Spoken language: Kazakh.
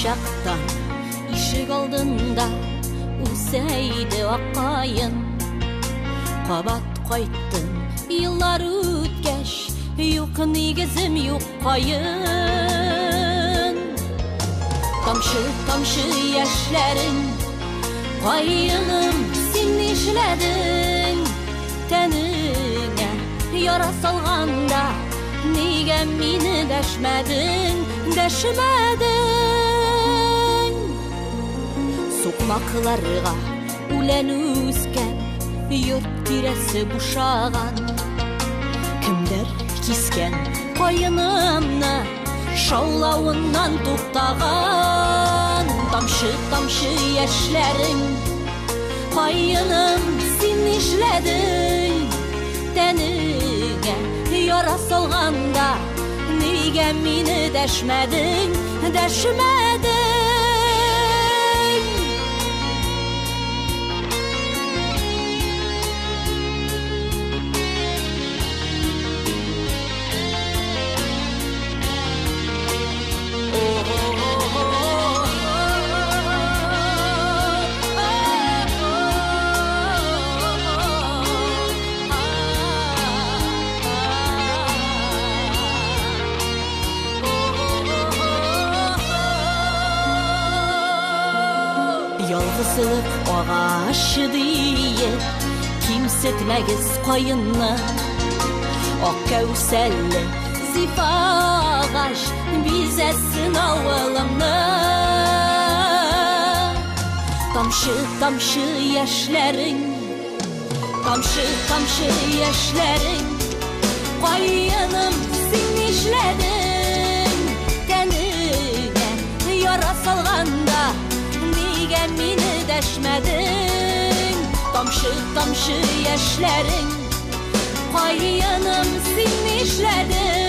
çaktan ишик алдында усайды акайын кабат кайттым yıllar үткәч юк нигезем юк кайын тамчы тамчы яшьләрең кайыным син нишләдең тәнеңә яра салганда нигә мине дәшмәдең Сукмакларга үлән үскән йорт тирәсе бушаган кемдер кискән кайынымны шаулавыннан туктаган тамчы тамчы яшьләрең кайыным син нишләдең тәнеңә яра салганда нигә мине дәшмәдең Yalgızlık ağaçı diye kimsetmegez kayınlı Ak kevselli zifa ağaç bizesin avılımlı Tamşı tamşı yaşların Tamşı tamşı yaşların Kayınım sin işledin Tenine yara salganda Nigə mini dəşmədin Tamşı tamşı yaşların Kayınım sin işledin